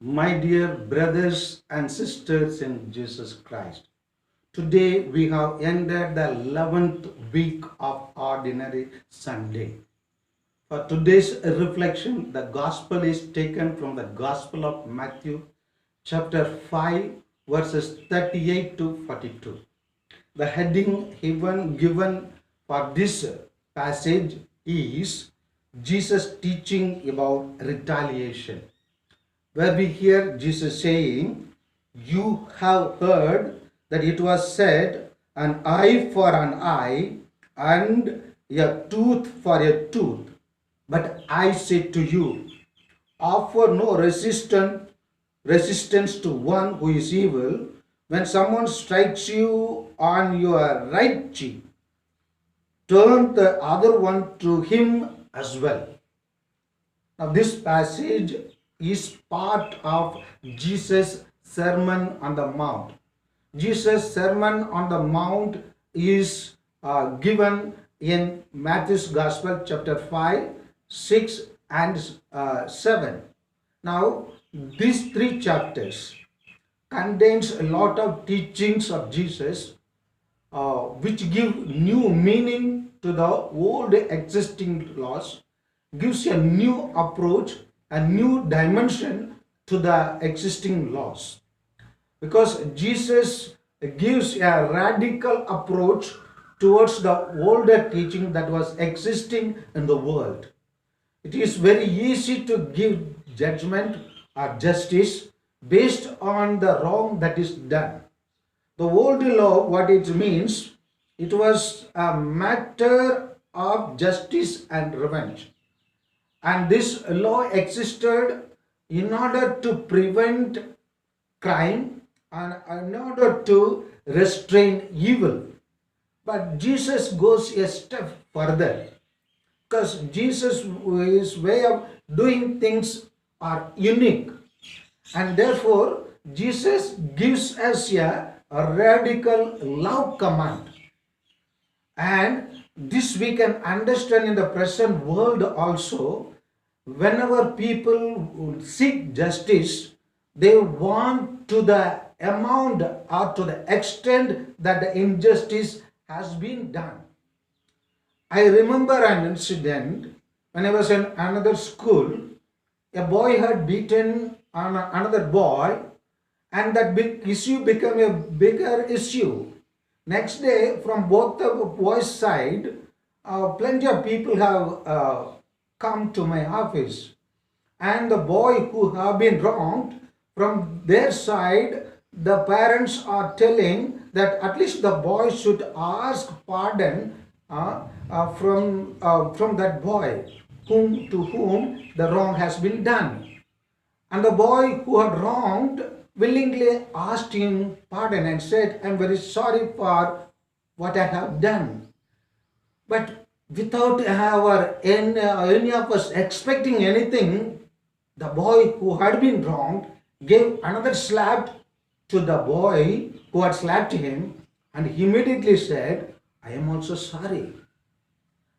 My dear brothers and sisters in Jesus Christ, today we have ended the 11th week of Ordinary Sunday. For today's reflection, the Gospel is taken from the Gospel of Matthew, chapter 5, verses 38 to 42. The heading given for this passage is Jesus teaching about retaliation, where we hear Jesus saying, "You have heard that it was said, an eye for an eye and a tooth for a tooth. But I say to you, offer no resistance to one who is evil. When someone strikes you on your right cheek, turn the other one to him as well." Now, this passage is part of Jesus' Sermon on the Mount. Jesus' Sermon on the Mount is given in Matthew's Gospel, chapter 5, 6, and 7. Now, these three chapters contains a lot of teachings of Jesus which give new meaning to the old existing laws, gives a new approach, a new dimension to the existing laws. Because Jesus gives a radical approach towards the older teaching that was existing in the world. It is very easy to give judgment or justice based on the wrong that is done. The old law, what it means, it was a matter of justice and revenge. And this law existed in order to prevent crime and in order to restrain evil. But Jesus goes a step further, because Jesus' way of doing things are unique, and therefore Jesus gives us a radical love command. And this we can understand in the present world also. Whenever people seek justice, they want to the amount or to the extent that the injustice has been done. I remember an incident when I was in another school. A boy had beaten another boy, and that big issue became a bigger issue. Next day, from both the boys' side, plenty of people have come to my office. And the boy who have been wronged, from their side, the parents are telling that at least the boy should ask pardon from that boy to whom the wrong has been done. And the boy who had wronged willingly asked him pardon and said, "I am very sorry for what I have done." But without any of us expecting anything, the boy who had been wronged gave another slap to the boy who had slapped him, and he immediately said, "I am also sorry."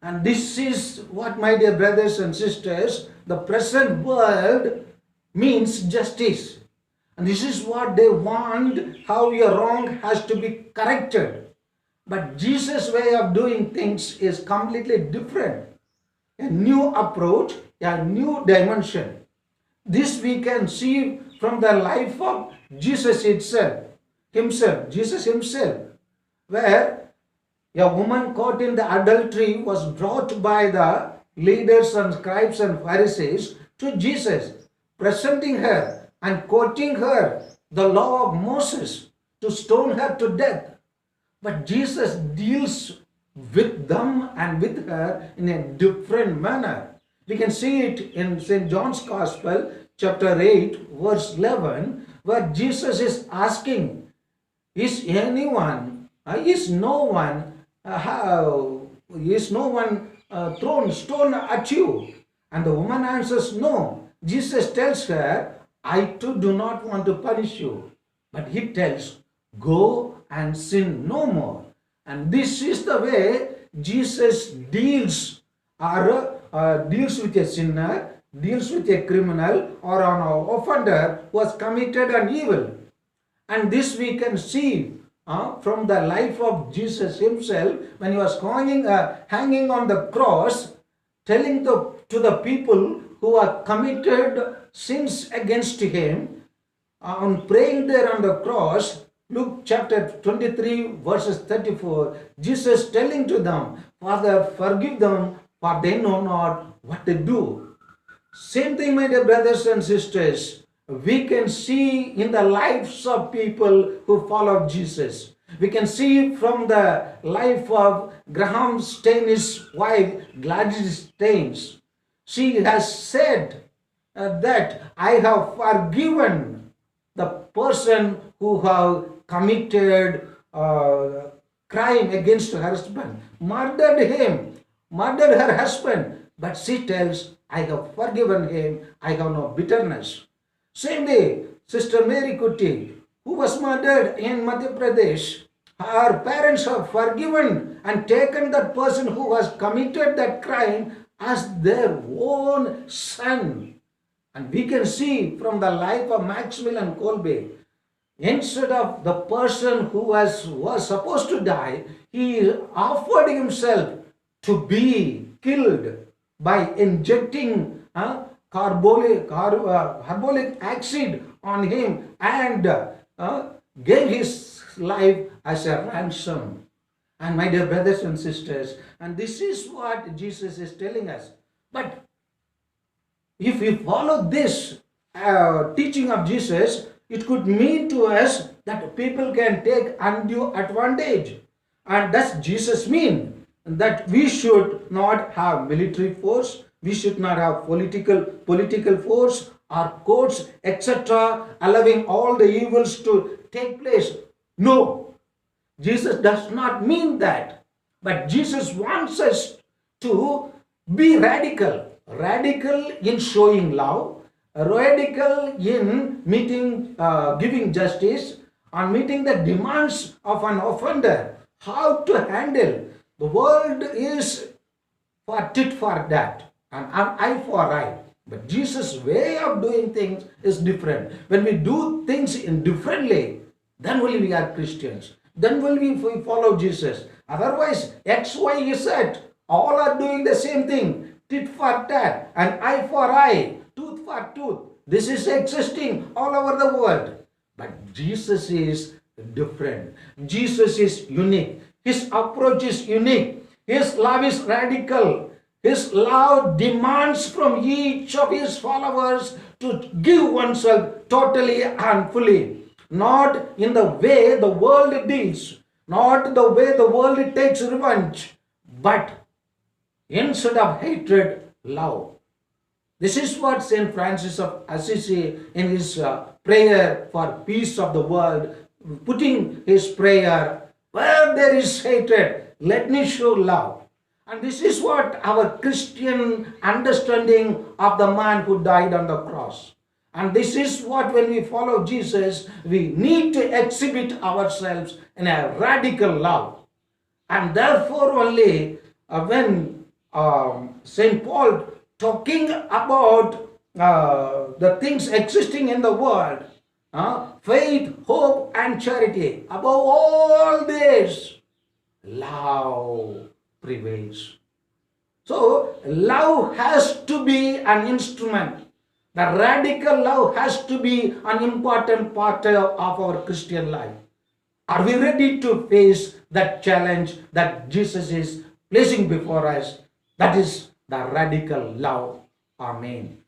And this is what, my dear brothers and sisters, the present world means justice. And this is what they want, how your wrong has to be corrected. But Jesus' way of doing things is completely different. A new approach, a new dimension. This we can see from the life of Jesus Jesus himself, where a woman caught in the adultery was brought by the leaders and scribes and Pharisees to Jesus, presenting her and quoting her the law of Moses to stone her to death. But Jesus deals with them and with her in a different manner. We can see it in St. John's Gospel, chapter 8, verse 11, where Jesus is asking, is no one thrown stone at you? And the woman answers, "No." Jesus tells her, "I too do not want to punish you." But he tells, "Go and sin no more." And this is the way Jesus deals with a sinner, deals with a criminal or an offender who has committed an evil. And this we can see from the life of Jesus himself when he was hanging on the cross, telling to the people who are committed sins against him, on praying there on the cross. Luke chapter 23 verses 34, Jesus telling to them, Father, forgive them, for they know not what they do. Same thing, my dear brothers and sisters, we can see in the lives of people who follow Jesus. We can see from the life of Graham Stainis' wife, Gladys Staines. She has said that I have forgiven the person who have committed crime against her husband, murdered her husband. But she tells, I have forgiven him, I have no bitterness. Same way, Sister Mary Kuti, who was murdered in Madhya Pradesh, her parents have forgiven and taken that person who has committed that crime as their own son. And we can see from the life of Maximilian Kolbe, instead of the person who was supposed to die, he offered himself to be killed by injecting carbolic acid on him and gave his life as a ransom. And my dear brothers and sisters, and this is what Jesus is telling us. But if we follow this teaching of Jesus, it could mean to us that people can take undue advantage. And does Jesus mean that we should not have military force, we should not have political force or courts, etc., allowing all the evils to take place? No, Jesus does not mean that. But Jesus wants us to be radical in showing love, radical in giving justice, on meeting the demands of an offender. How to handle? The world is for tit for tat, and an eye for eye. But Jesus' way of doing things is different. When we do things indifferently, then only we are Christians. Then will we follow Jesus. Otherwise, X, Y, Z, all are doing the same thing. Tit for tat, an eye for eye, tooth for tooth. This is existing all over the world. But Jesus is different. Jesus is unique. His approach is unique. His love is radical. His love demands from each of his followers to give oneself totally and fully. Not in the way the world deals, not the way the world takes revenge, but instead of hatred, love. This is what Saint Francis of Assisi in his prayer for peace of the world, putting his prayer, where there is hatred, let me show love. And this is what our Christian understanding of the man who died on the cross. And this is what, when we follow Jesus, we need to exhibit ourselves in a radical love. And therefore only when St. Paul talking about the things existing in the world, faith, hope and charity, above all this, love prevails. So love has to be an instrument. The radical love has to be an important part of our Christian life. Are we ready to face that challenge that Jesus is placing before us? That is the radical love. Amen.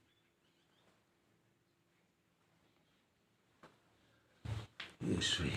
Yes, we.